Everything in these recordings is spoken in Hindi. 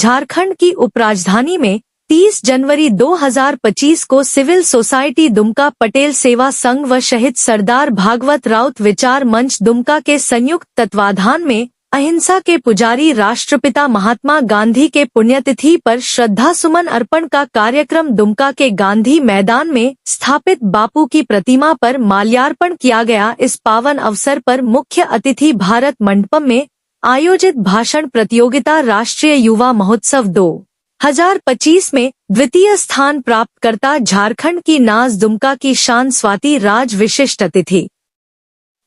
झारखंड की उपराजधानी में 30 जनवरी 2025 को सिविल सोसाइटी दुमका पटेल सेवा संघ व शहीद सरदार भागवत राउत विचार मंच दुमका के संयुक्त तत्वाधान में अहिंसा के पुजारी राष्ट्रपिता महात्मा गांधी के पुण्यतिथि पर श्रद्धा सुमन अर्पण का कार्यक्रम दुमका के गांधी मैदान में स्थापित बापू की प्रतिमा पर माल्यार्पण किया गया। इस पावन अवसर पर मुख्य अतिथि भारत मंडपम में आयोजित भाषण प्रतियोगिता राष्ट्रीय युवा महोत्सव 2025 में द्वितीय स्थान प्राप्त करता झारखंड की नाज दुमका की शान स्वाति राज विशिष्ट अतिथि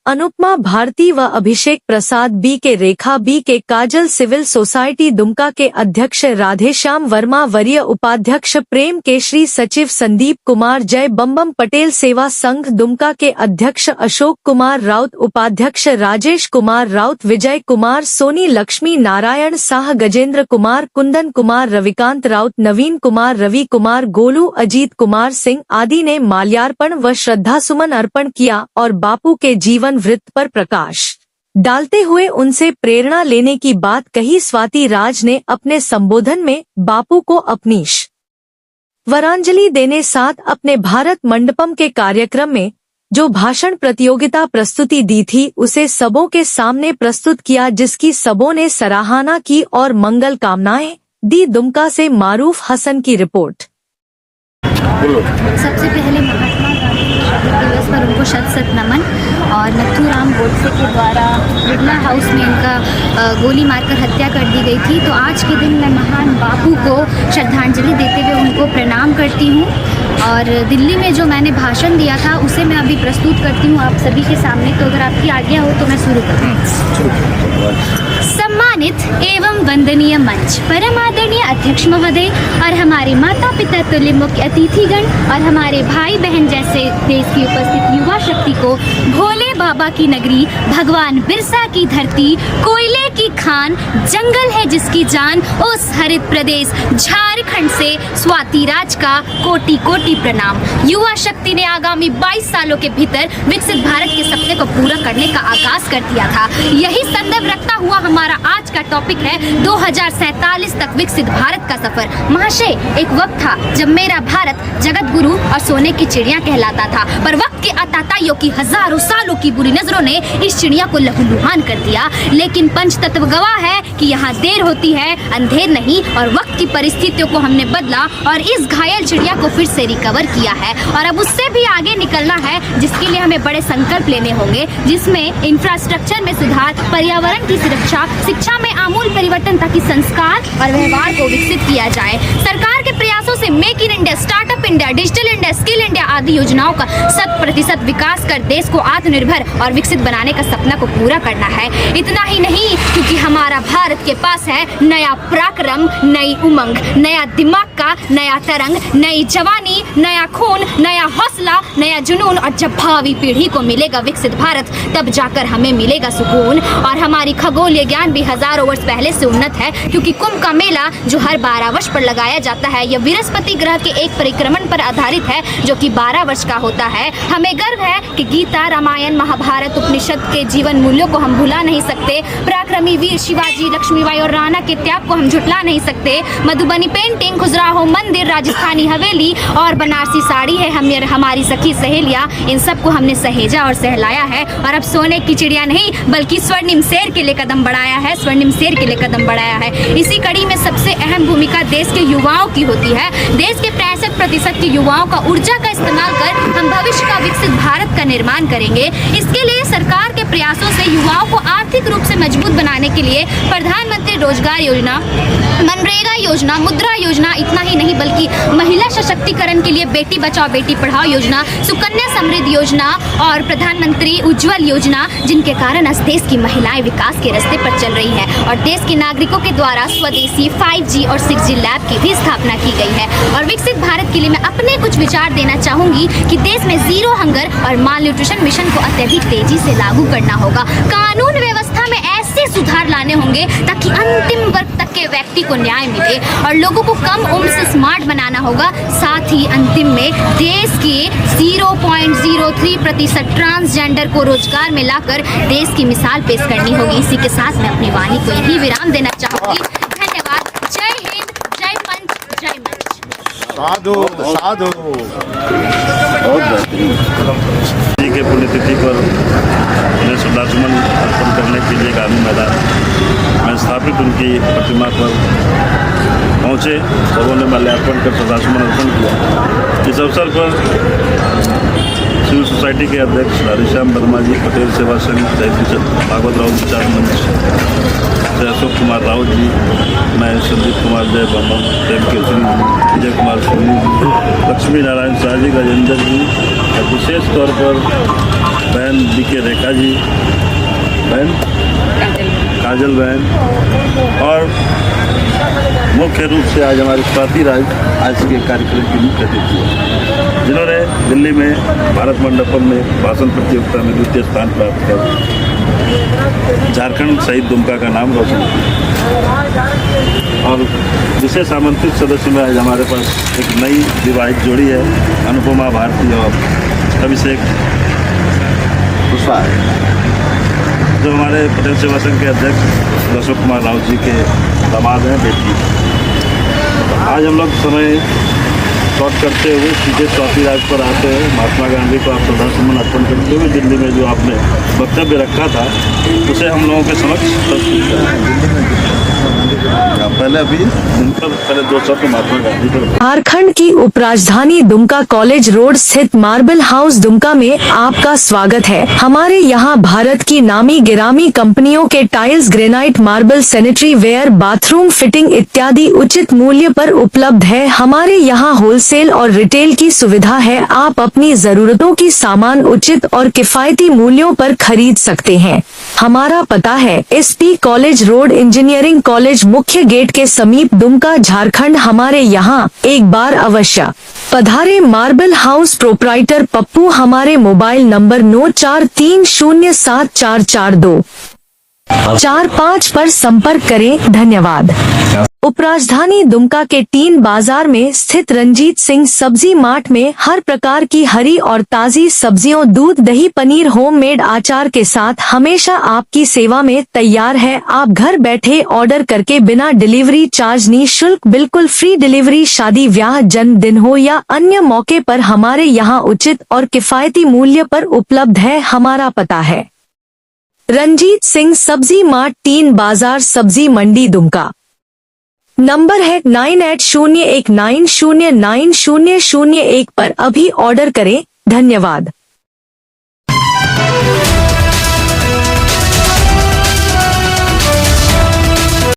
अनुपमा भारती व अभिषेक प्रसाद बी के रेखा बी के काजल सिविल सोसाइटी दुमका के अध्यक्ष राधेश्याम वर्मा वरीय उपाध्यक्ष प्रेम केशरी सचिव संदीप कुमार जय बम्बम पटेल सेवा संघ दुमका के अध्यक्ष अशोक कुमार राउत उपाध्यक्ष राजेश कुमार राउत विजय कुमार सोनी लक्ष्मी नारायण साह गजेंद्र कुमार कुंदन कुमार रविकांत राउत नवीन कुमार रवि कुमार गोलू अजीत कुमार सिंह आदि ने माल्यार्पण व श्रद्धासुमन अर्पण किया और बापू के जीवन वृत्त पर प्रकाश डालते हुए उनसे प्रेरणा लेने की बात कही। स्वाति राज ने अपने संबोधन में बापू को अपनी वरांजलि देने साथ अपने भारत मंडपम के कार्यक्रम में जो भाषण प्रतियोगिता प्रस्तुति दी थी उसे सबों के सामने प्रस्तुत किया, जिसकी सबों ने सराहना की और मंगल कामनाएं दी। दुमका से मारूफ हसन की रिपोर्ट। सबसे पहले महात्मा गांधी दिवस पर उनको शत नमन। और नथुराम गोडसे के द्वारा बिरला हाउस में इनका गोली मारकर हत्या कर दी गई थी। तो आज के दिन मैं महान बापू को श्रद्धांजलि देते हुए उनको प्रणाम करती हूँ। और दिल्ली में जो मैंने भाषण दिया था उसे मैं अभी प्रस्तुत करती हूँ आप सभी के सामने। तो अगर आपकी आज्ञा हो तो मैं शुरू करूँ। सम्मानित एवं वंदनीय मंच, परम आदरणीय अध्यक्ष महोदय और हमारे माता पिता तुल्य मुख्य अतिथिगण और हमारे भाई बहन जैसे देश की उपस्थित युवा शक्ति को, भोले बाबा की नगरी, भगवान बिरसा की धरती, कोयले की खान, जंगल है जिसकी जान, उस हरित प्रदेश झारखंड से स्वाति राज का कोटि कोटि प्रणाम। युवा शक्ति ने आगामी 22 सालों के भीतर विकसित भारत के सपने को पूरा करने का आगाज कर दिया था। यही संदर्भ रखता हुआ हमारा आज का टॉपिक है 2047 तक विकसित भारत का सफर। महाशय, एक वक्त था जब मेरा भारत जगत गुरु और सोने की चिड़िया कहलाता था, पर वक्त के आताताइयों की हजारों सालों की बुरी नजरों ने इस चिड़िया को लहूलुहान कर दिया। लेकिन पंचतत्व गवाह है कि यहाँ देर होती है अंधेर नहीं, और वक्त की परिस्थितियों को हमने बदला और इस घायल चिड़िया को फिर से रिकवर किया है। और अब उससे भी आगे निकलना है, जिसके लिए हमें बड़े संकल्प लेने होंगे, जिसमें इंफ्रास्ट्रक्चर में सुधार, पर्यावरण की सुरक्षा, शिक्षा में आमूल परिवर्तन ताकि संस्कार और व्यवहार को विकसित किया जाए। सरकार के प्रयासों से make in India, startup India, digital India, skill India आदि योजनाओं का 100% विकास कर देश को आत्मनिर्भर और विकसित बनाने का सपना को पूरा करना है। इतना ही नहीं, क्योंकि हमारा भारत के पास है नया पराक्रम, नई उमंग, नया दिमाग का नया तरंग, नई जवानी, नया खून, नया हौसला, नया जुनून। और जब भावी पीढ़ी को मिलेगा विकसित भारत, तब जाकर हमें मिलेगा सुकून। और हमारी खगोलीय ज्ञान भी हजारों वर्ष पहले से उन्नत है, क्योंकि कुंभ का मेला जो हर 12 वर्ष पर लगाया जाता है, यह बृहस्पति ग्रह के एक परिक्रमण पर आधारित है जो कि 12 वर्ष का होता है। हमें गर्व है कि गीता, रामायण, महाभारत, उपनिषद के जीवन मूल्यों को हम भुला नहीं सकते। पराक्रमी वीर शिवाजी, लक्ष्मीबाई और राणा के त्याग को हम झुटला नहीं सकते। मधुबनी पेंटिंग, खजुराहो मंदिर, राजस्थानी हवेली और बनारसी साड़ी है हमारी सखी सहेलियां, इन सबको हमने सहेजा और सहलाया है। और अब सोने की चिड़िया नहीं बल्कि स्वर्णिम शेर के लिए कदम बढ़ाया है, स्वर्णिम शेर के लिए कदम बढ़ाया है। इसी कड़ी में सबसे अहम भूमिका देश के युवाओं की होती है। देश के 65% के युवाओं का ऊर्जा का इस्तेमाल कर हम भविष्य का विकसित भारत का निर्माण करेंगे। इसके लिए सरकार के प्रयासों से युवाओं को आर्थिक रूप से मजबूत बनाने के लिए प्रधानमंत्री रोजगार योजना, मनरेगा योजना, मुद्रा योजना, इतना ही नहीं बल्कि महिला सशक्तिकरण के लिए बेटी बचाओ बेटी पढ़ाओ योजना, सुकन्या समृद्धि योजना और प्रधानमंत्री उज्ज्वल योजना, जिनके कारण आज देश की महिलाएं विकास के रास्ते पर चल रही हैं। और देश के नागरिकों के द्वारा स्वदेशी 5G और 6G लैब की भी स्थापना की गई है। और विकसित भारत के लिए मैं अपने कुछ विचार देना चाहूंगी कि देश में जीरो हंगर और माल न्यूट्रिशन मिशन को अत्यधिक तेजी से लागू करना होगा। कानून व्यवस्था में ऐसे सुधार लाने होंगे ताकि अंतिम वर्ग तक के व्यक्ति को न्याय मिले और लोगों को कम उम्र से स्मार्ट बनाना होगा। साथ ही अंतिम में देश के 0.03% ट्रांसजेंडर को रोजगार में लाकर देश की मिसाल पेश करनी होगी। इसी के साथ मैं अपनी वाणी को यही विराम देना चाहूंगी। धन्यवाद। जय हिंद। साधु साधु। बहुत बेहतरीन जी के पुण्यतिथि पर उन्हें श्रद्धासुमन अर्पण करने के लिए गांधी मैदान में स्थापित उनकी प्रतिमा पर पहुँचे। सबों ने माल्यार्पण कर श्रद्धासुमन अर्पण किया। इस अवसर पर सिविल सोसाइटी के अध्यक्ष हरिश्याम वर्मा जी, पटेल सेवा संघ भागवत राव विचार मंच से अशोक कुमार राव जी, मैं संदीप कुमार जय बमन, प्रेम केसरी जी, विजय कुमार सोनी जी, लक्ष्मी नारायण शाह जी, गजेंद्र जी और विशेष तौर पर बहन बीके रेखा जी, बहन काजल बहन और मुख्य रूप से आज हमारे स्वाति राज आज के कार्यक्रम की मुख्य अतिथि है, जिन्होंने दिल्ली में भारत मंडपम में भाषण प्रतियोगिता में द्वितीय स्थान प्राप्त कर झारखंड शहीद दुमका का नाम रोशन किया। और विशेष आमंत्रित सदस्य में आज हमारे पास एक नई विवाहित जोड़ी है, अनुपमा भारती और अभिषेक कुशवाहा, जो हमारे पटेल सेवा संघ के अध्यक्ष अशोक कुमार राव जी के दामाद हैं, बेटी। आज हम लोग समय शॉर्ट करते हुए सीधे चौथी राज पर आते हैं। महात्मा गांधी को आप श्रद्धासुमन अर्पण करते हुए दिल्ली में जो आपने वक्तव्य रखा था उसे हम लोगों के समक्ष प्रस्तुत करें। पहले 2 शब्द महात्मा गांधी पर। झारखंड की उपराजधानी दुमका कॉलेज रोड स्थित मार्बल हाउस दुमका में आपका स्वागत है। हमारे यहाँ भारत की नामी गिरामी कंपनियों के tiles, granite, marble, sanitary ware, bathroom fitting इत्यादि उचित मूल्य पर उपलब्ध है। हमारे यहाँ होलसेल और रिटेल की सुविधा है। आप अपनी जरूरतों की सामान उचित और किफायती मूल्यों पर खरीद सकते हैं। हमारा पता है SP college road, engineering college मुख्य गेट के समीप, दुमका, झारखंड। हमारे यहाँ एक बार अवश्य पधारे। Marble house proprietor Pappu. हमारे मोबाइल नंबर 9430744245 पर संपर्क करें। धन्यवाद। उपराजधानी दुमका के 3 बाजार में स्थित रंजीत सिंह सब्जी मार्ट में हर प्रकार की हरी और ताजी सब्जियों, दूध, दही, पनीर, होममेड आचार के साथ हमेशा आपकी सेवा में तैयार है। आप घर बैठे ऑर्डर करके बिना डिलीवरी चार्ज, निःशुल्क, बिल्कुल फ्री डिलीवरी, शादी, ब्याह, जन्मदिन हो या अन्य मौके पर हमारे यहाँ उचित और किफायती मूल्य पर उपलब्ध है। हमारा पता है रंजीत सिंह सब्जी मार्ट, 3 बाजार, सब्जी मंडी, दुमका। नंबर है 9801909001 पर अभी ऑर्डर करें। धन्यवाद।